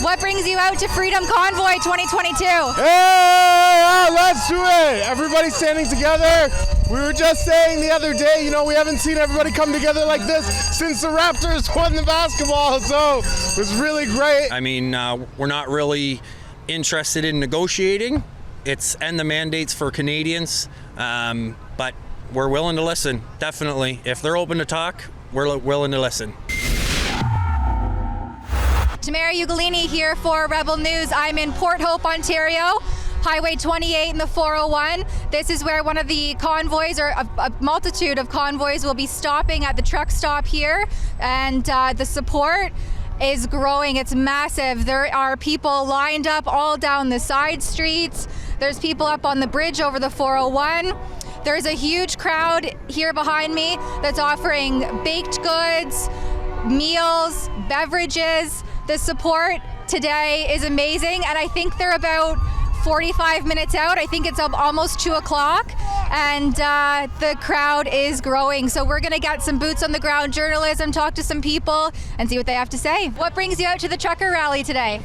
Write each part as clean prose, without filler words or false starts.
What brings you out to Freedom Convoy 2022? Hey, let's do it. Everybody standing together. We were just saying the other day, we haven't seen everybody come together like this since the Raptors won the basketball, so it was really great. I mean, we're not really interested in negotiating. It's end the mandates for Canadians, but we're willing to listen, definitely. If they're open to talk, we're willing to listen. Tamara Ugolini here for Rebel News. I'm in Port Hope, Ontario. Highway 28 and the 401. This is where one of the convoys, or a multitude of convoys, will be stopping at the truck stop here, and the support is growing. It's massive. There are people lined up all down the side streets. There's people up on the bridge over the 401. There's a huge crowd here behind me that's offering baked goods, meals, beverages. The support today is amazing, and I think they're about 45 minutes out. I think it's almost 2 o'clock, and the crowd is growing. So we're gonna get some boots on the ground journalism, talk to some people, and see what they have to say. What brings you out to the trucker rally today?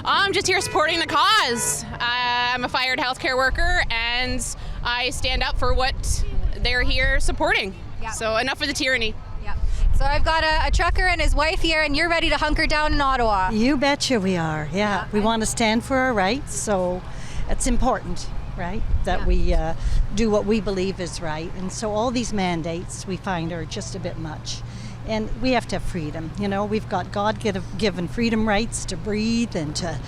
I'm just here supporting the cause. I'm a fired healthcare worker, and I stand up for what they're here supporting. Yeah. So enough of the tyranny. Yeah. So I've got a trucker and his wife here, and you're ready to hunker down in Ottawa. You betcha we are, yeah. We want to stand for our rights, so it's important, right, that we do what we believe is right. And so all these mandates we find are just a bit much. And we have to have freedom, We've got God-given freedom rights to breathe and to,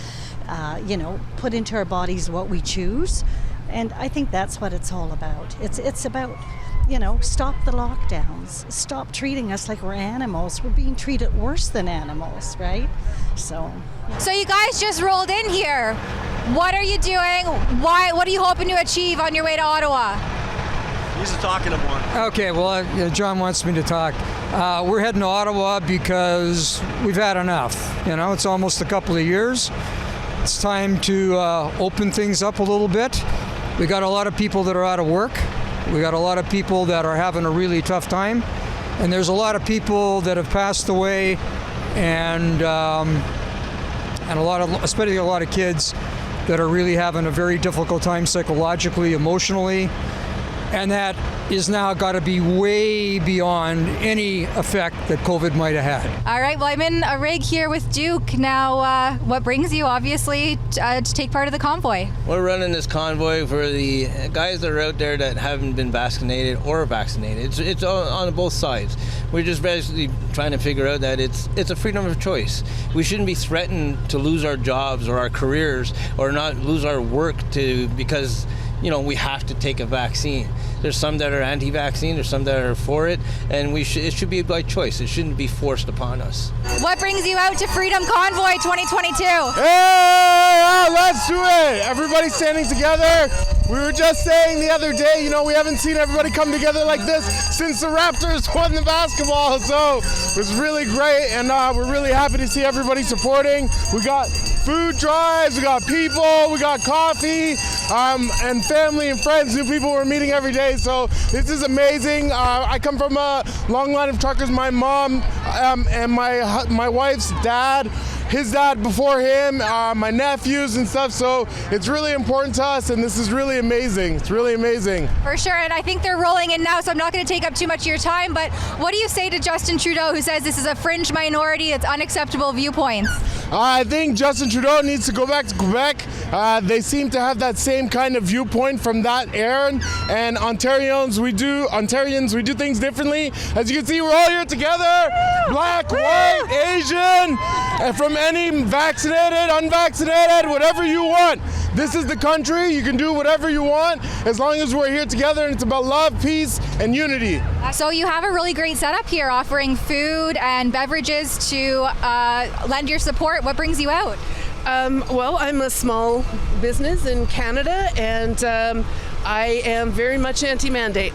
put into our bodies what we choose. And I think that's what it's all about. It's about, stop the lockdowns. Stop treating us like we're animals. We're being treated worse than animals, right? So you guys just rolled in here. What are you doing? What are you hoping to achieve on your way to Ottawa? He's a talkative one. Okay, well, John wants me to talk. We're heading to Ottawa because we've had enough. It's almost a couple of years. It's time to open things up a little bit. We got a lot of people that are out of work. We got a lot of people that are having a really tough time. And there's a lot of people that have passed away, and especially a lot of kids that are really having a very difficult time psychologically, emotionally. And that is now got to be way beyond any effect that COVID might have had. All right, well, I'm in a rig here with Duke. Now, what brings you, obviously, to take part of the convoy? We're running this convoy for the guys that are out there that haven't been vaccinated or vaccinated. It's on both sides. We're just basically trying to figure out that it's a freedom of choice. We shouldn't be threatened to lose our jobs or our careers or not lose our work because we have to take a vaccine. There's some that are anti-vaccine, there's some that are for it, and it should be by choice. It shouldn't be forced upon us. What brings you out to Freedom Convoy 2022? Hey, let's do it. Everybody standing together. We were just saying the other day, we haven't seen everybody come together like this since the Raptors won the basketball, so it was really great, and we're really happy to see everybody supporting. We got food drives, we got people, we got coffee, and family and friends, new people we're meeting every day, so this is amazing. I come from a long line of truckers. My mom and my wife's dad, his dad before him, my nephews and stuff, so it's really important to us, and this is really amazing. It's really amazing. For sure, and I think they're rolling in now, so I'm not going to take up too much of your time, but what do you say to Justin Trudeau, who says this is a fringe minority, it's unacceptable viewpoints? I think Justin Trudeau needs to go back to Quebec. They seem to have that same kind of viewpoint from that era, and Ontarians, we do things differently. As you can see, we're all here together, black, white, Asian, and from any vaccinated, unvaccinated, whatever you want. This is the country. You can do whatever you want as long as we're here together, and it's about love, peace, and unity. So you have a really great setup here, offering food and beverages to lend your support. What brings you out? Well, I'm a small business in Canada, and I am very much anti-mandate.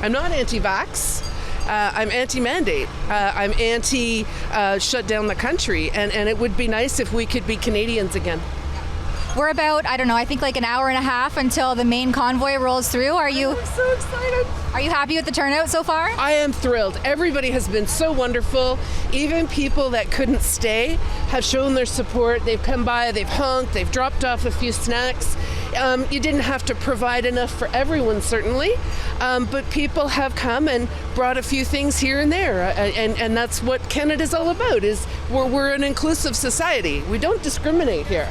I'm not anti-vax. I'm anti-mandate. I'm anti-shut down the country, and it would be nice if we could be Canadians again. We're about, I don't know, I think like an hour and a half until the main convoy rolls through. Are you So excited. Are you happy with the turnout so far? I am thrilled. Everybody has been so wonderful. Even people that couldn't stay have shown their support. They've come by, they've honked, they've dropped off a few snacks. You didn't have to provide enough for everyone, certainly, but people have come and brought a few things here and there, and that's what Canada's all about. Is we're an inclusive society. We don't discriminate here.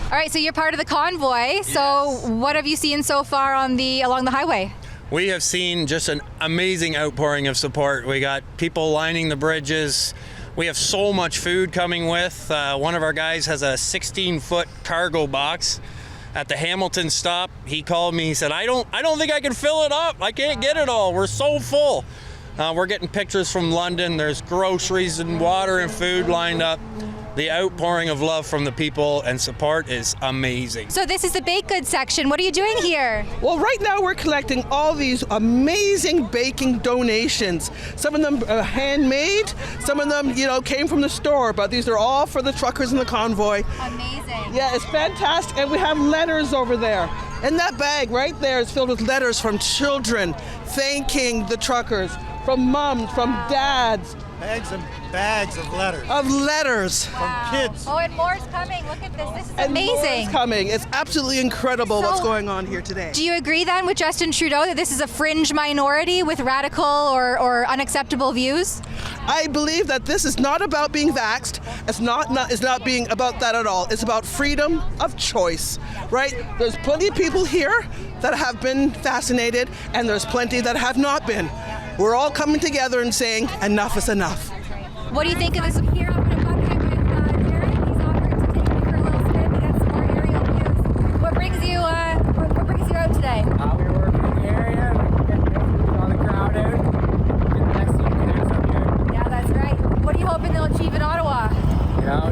All right, so you're part of the convoy. So what have you seen so far along the highway? We have seen just an amazing outpouring of support. We got people lining the bridges. We have so much food coming with. One of our guys has a 16-foot cargo box. At the Hamilton stop, he called me. He said, I don't think I can fill it up. I can't get it all. We're so full. We're getting pictures from London. There's groceries and water and food lined up. The outpouring of love from the people and support is amazing. So this is the baked goods section. What are you doing here? Well, right now we're collecting all these amazing baking donations. Some of them are handmade, some of them, came from the store, but these are all for the truckers and the convoy. Amazing. Yeah, it's fantastic. And we have letters over there. And that bag right there is filled with letters from children thanking the truckers, from moms, from dads. Bags and bags of letters. Of letters. From kids. Oh, and more's coming. Look at this. This is And more amazing. is coming. It's absolutely incredible what's So- going on here today. Do you agree then with Justin Trudeau that this is a fringe minority with radical or unacceptable views? I believe that this is not about being vaxxed. It's not being about that at all. It's about freedom of choice, right? There's plenty of people here that have been vaccinated, and there's plenty that have not been. We're all coming together and saying enough is enough. What do you think of this? Here up in a bucket with Jared. He's offered to take me for a little spin to get some more aerial views. What brings you out today? We're working in the area, getting all the crowd out, getting the best seat there up here. Yeah, that's right. What are you hoping they'll achieve in Ottawa?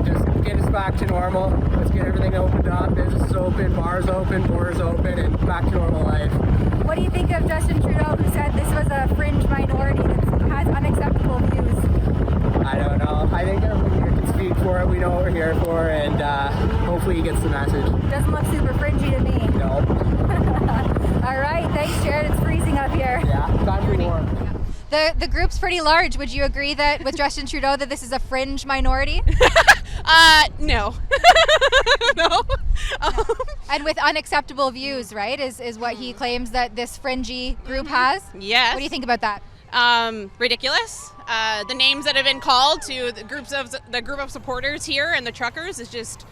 Just get us back to normal. Let's get everything opened up, businesses open, bars open, borders open, and back to normal life. What do you think of Justin Trudeau, who said this was a fringe minority that has unacceptable views? I don't know. I think everyone here can speak for it. We know what we're here for, and hopefully he gets the message. Doesn't look super fringy to me. No. All right, thanks, Jared. It's freezing up here. Yeah, time for warm. The group's pretty large. Would you agree that with Justin Trudeau that this is a fringe minority? No. No. And with unacceptable views, right, is what he claims that this fringy group has? Yes. What do you think about that? Ridiculous. The names that have been called to the group of supporters here and the truckers is just,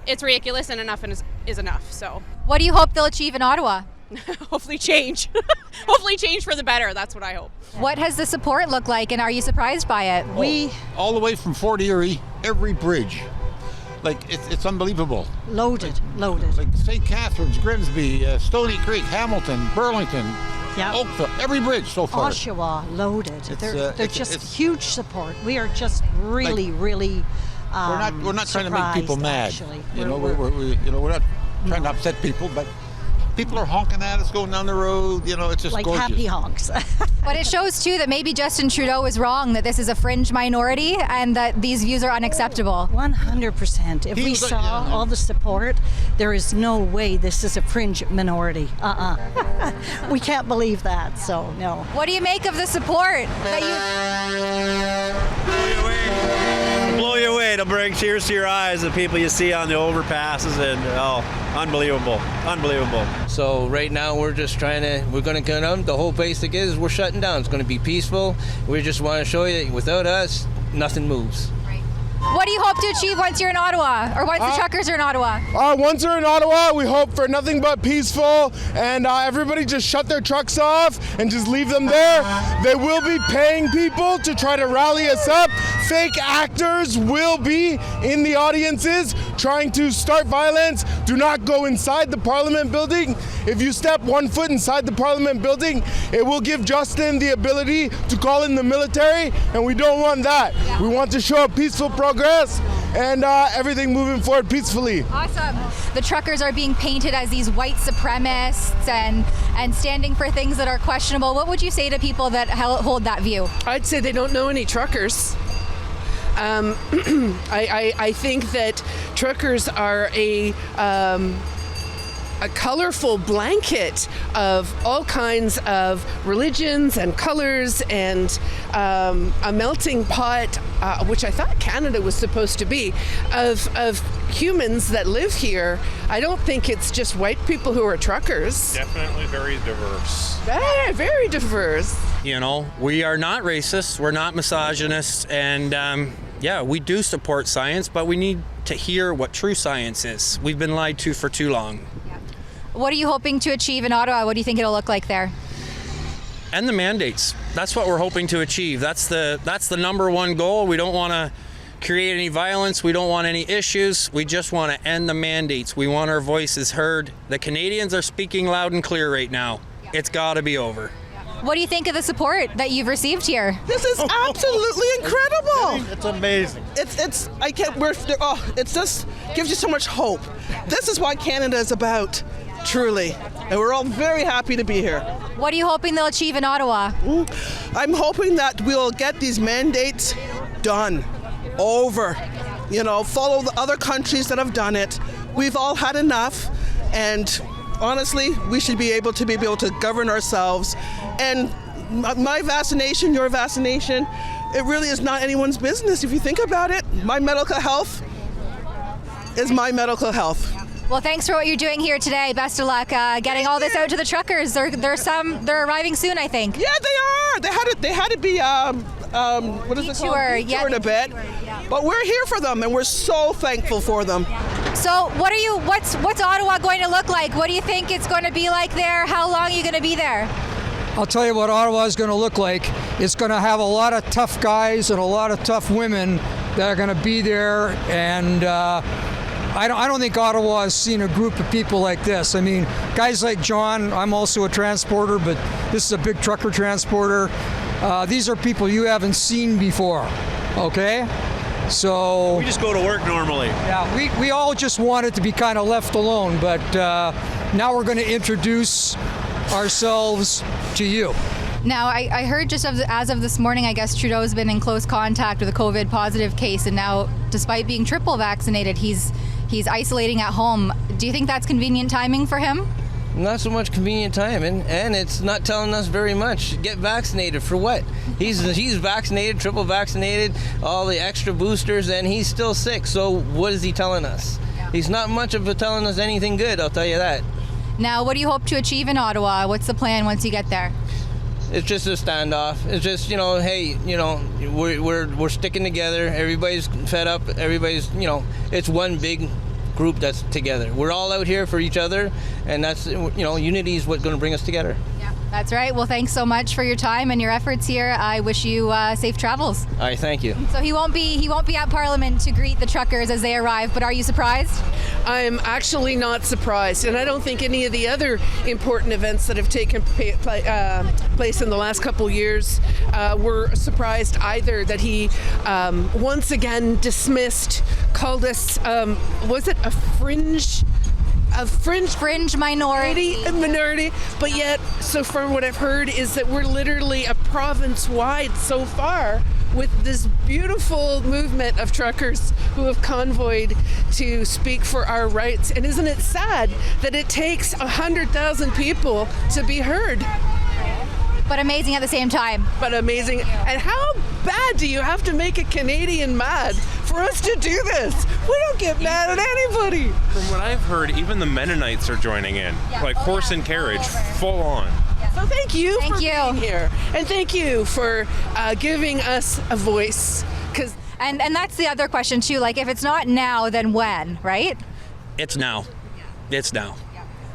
it's ridiculous, and enough is enough. So What do you hope they'll achieve in Ottawa? hopefully change. Hopefully change for the better. That's what I hope. What has the support looked like, and are you surprised by it? All the way from Fort Erie, every bridge. Like, it's unbelievable. Loaded. Like St. Catharines, Grimsby, Stony Creek, Hamilton, Burlington, Yeah. Oakville, every bridge so far. Oshawa, loaded. They're it's- just it's- huge support. We are just really, really. We're not trying to make people surprised, mad. Actually. We're not trying to upset people, but people are honking at us going down the road. It's just like gorgeous. happy honks. But it shows too that maybe Justin Trudeau is wrong, that this is a fringe minority and that these views are unacceptable. 100%. If He we was like- saw yeah. all the support, there is no way this is a fringe minority. We can't believe that, so no. What do you make of the support that Blow you away. It'll bring tears to your eyes, the people you see on the overpasses, and unbelievable. So right now we're going to get on. The whole basic is we're shutting down. It's going to be peaceful. We just want to show you that without us, nothing moves. What do you hope to achieve once you're in Ottawa, or once the truckers are in Ottawa? Once we're in Ottawa, we hope for nothing but peaceful, and everybody just shut their trucks off and just leave them there. They will be paying people to try to rally us up. Fake actors will be in the audiences trying to start violence. Do not go inside the Parliament building. If you step 1 foot inside the Parliament building, it will give Justin the ability to call in the military, and we don't want that. We want to show a peaceful progress and everything moving forward peacefully. Awesome. The truckers are being painted as these white supremacists and standing for things that are questionable. What would you say to people that hold that view? I'd say they don't know any truckers. I think that truckers are a colorful blanket of all kinds of religions and colors and a melting pot, which I thought Canada was supposed to be, of humans that live here. I don't think it's just white people who are truckers. Definitely very diverse. Very, very diverse. You know, we are not racist, we're not misogynists, and yeah, we do support science, but we need to hear what true science is. We've been lied to for too long. What are you hoping to achieve in Ottawa? What do you think it'll look like there? End the mandates. That's what we're hoping to achieve. That's the number one goal. We don't want to create any violence. We don't want any issues. We just want to end the mandates. We want our voices heard. The Canadians are speaking loud and clear right now. It's got to be over. What do you think of the support that you've received here? This is absolutely incredible. It's amazing. It just gives you so much hope. This is what Canada is about, truly. And we're all very happy to be here. What are you hoping they'll achieve in Ottawa? I'm hoping that we'll get these mandates done, over. You know, follow the other countries that have done it. We've all had enough, and honestly, we should be able to govern ourselves. And my vaccination, your vaccination, it really is not anyone's business if you think about it. My medical health is my medical health. Well, thanks for what you're doing here today. Best of luck getting all this out to the truckers. They're arriving soon, I think. Yeah, they are. They had to be what is it called? Detoured a bit. But we're here for them, and we're so thankful for them. So, what's Ottawa going to look like? What do you think it's going to be like there? How long are you going to be there? I'll tell you what Ottawa is going to look like. It's going to have a lot of tough guys and a lot of tough women that are going to be there, and I don't think Ottawa has seen a group of people like this. I mean, guys like John, I'm also a transporter, but this is a big trucker transporter. These are people you haven't seen before, okay? So we just go to work normally. Yeah, we all just wanted to be kind of left alone, but now we're going to introduce ourselves to you. Now, I heard just as of this morning, I guess Trudeau's been in close contact with a COVID positive case, and now, despite being triple vaccinated, he's isolating at home. Do you think that's convenient timing for him? Not so much convenient timing, and it's not telling us very much. Get vaccinated for what? He's vaccinated, triple vaccinated, all the extra boosters, and he's still sick. So what is he telling us? Yeah. He's not much of telling us anything good, I'll tell you that. Now, what do you hope to achieve in Ottawa? What's the plan once you get there? It's just a standoff. It's just, hey, we're sticking together. Everybody's fed up. Everybody's, it's one big group that's together. We're all out here for each other, and that's, unity is what's going to bring us together. Yeah, that's right. Well, thanks so much for your time and your efforts here. I wish you safe travels. All right, thank you. So he won't be at Parliament to greet the truckers as they arrive, but are you surprised? I'm actually not surprised, and I don't think any of the other important events that have taken place in the last couple years were surprised either. That he once again dismissed, called us, was it a fringe minority, but yet, so from what I've heard, is that we're literally a province-wide so far with this beautiful movement of truckers who have convoyed to speak for our rights. And isn't it sad that it takes 100,000 people to be heard? But amazing at the same time. But amazing. And how bad do you have to make a Canadian mad for us to do this? We don't get mad at anybody. From what I've heard, even the Mennonites are joining in, horse and carriage, full on. So thank you for being here. And thank you for giving us a voice. And that's the other question too, like if it's not now, then when, right? It's now. It's now.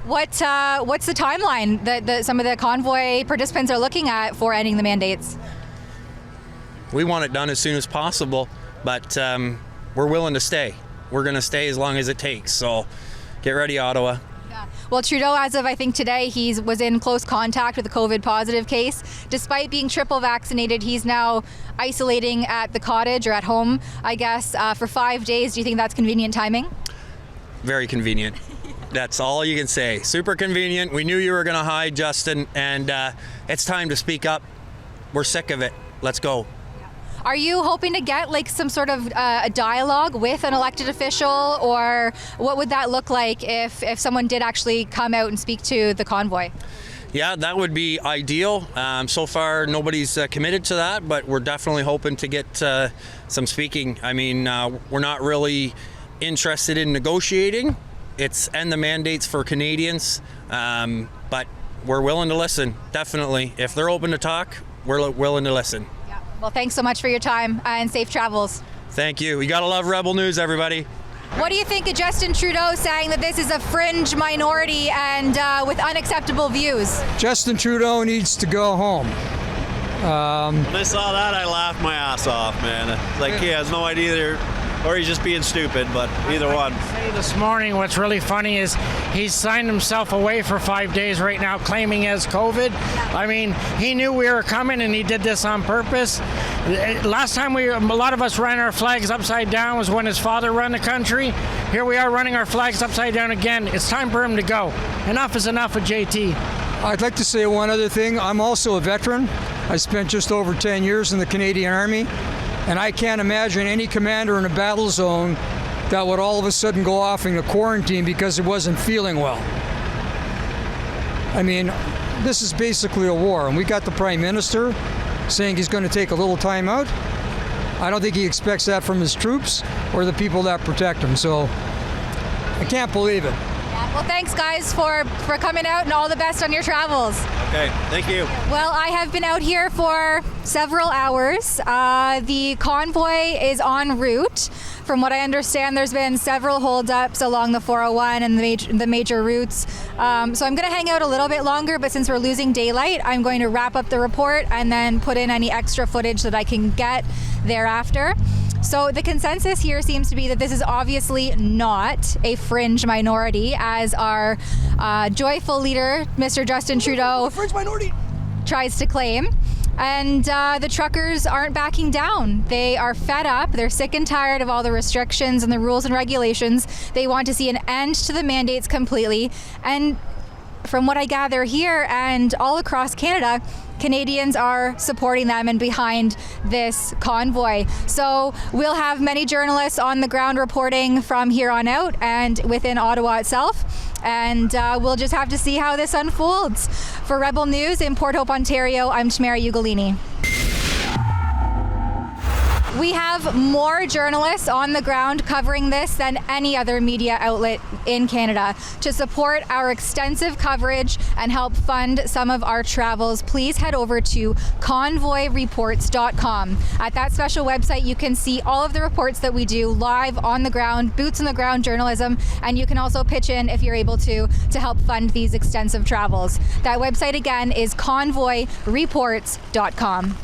What's the timeline that some of the convoy participants are looking at for ending the mandates? We want it done as soon as possible, but we're willing to stay. We're going to stay as long as it takes. So get ready, Ottawa. Yeah. Well, Trudeau, as of I think today, he was in close contact with a COVID positive case. Despite being triple vaccinated, he's now isolating at the cottage or at home, I guess, for 5 days. Do you think that's convenient timing? Very convenient. That's all you can say. Super convenient. We knew you were going to hide, Justin, and it's time to speak up. We're sick of it. Let's go. Are you hoping to get like some sort of a dialogue with an elected official, or what would that look like if someone did actually come out and speak to the convoy? Yeah, that would be ideal. So far, nobody's committed to that, but we're definitely hoping to get some speaking. I mean, we're not really interested in negotiating. It's end the mandates for Canadians, but we're willing to listen, definitely. If they're open to talk, we're willing to listen. Yeah. Well, thanks so much for your time and safe travels. Thank you. You gotta love Rebel News, everybody. What do you think of Justin Trudeau saying that this is a fringe minority and with unacceptable views? Justin Trudeau needs to go home. When I saw that, I laughed my ass off, man. It's like he has no idea, or he's just being stupid, but either one. This morning, what's really funny is he's signed himself away for 5 days right now, claiming he has COVID. I mean, he knew we were coming, and he did this on purpose. Last time a lot of us ran our flags upside down was when his father ran the country. Here we are running our flags upside down again. It's time for him to go. Enough is enough with JT. I'd like to say one other thing. I'm also a veteran. I spent just over 10 years in the Canadian Army, and I can't imagine any commander in a battle zone that would all of a sudden go off into quarantine because it wasn't feeling well. I mean, this is basically a war, and we got the Prime Minister saying he's going to take a little time out. I don't think he expects that from his troops or the people that protect him, so I can't believe it. Well, thanks, guys, for coming out, and all the best on your travels. Okay, thank you. Well, I have been out here for several hours. The convoy is en route. From what I understand, there's been several holdups along the 401 and the major routes. So I'm going to hang out a little bit longer, but since we're losing daylight, I'm going to wrap up the report and then put in any extra footage that I can get thereafter. So the consensus here seems to be that this is obviously not a fringe minority, as our joyful leader, Mr. Justin Trudeau, tries to claim. And the truckers aren't backing down. They are fed up. They're sick and tired of all the restrictions and the rules and regulations. They want to see an end to the mandates completely. And from what I gather here and all across Canada, Canadians are supporting them and behind this convoy. So we'll have many journalists on the ground reporting from here on out and within Ottawa itself. And we'll just have to see how this unfolds. For Rebel News in Port Hope, Ontario, I'm Tamara Ugolini. We have more journalists on the ground covering this than any other media outlet in Canada. To support our extensive coverage and help fund some of our travels, please head over to convoyreports.com. At that special website, you can see all of the reports that we do live on the ground, boots on the ground journalism, and you can also pitch in if you're able to help fund these extensive travels. That website again is convoyreports.com.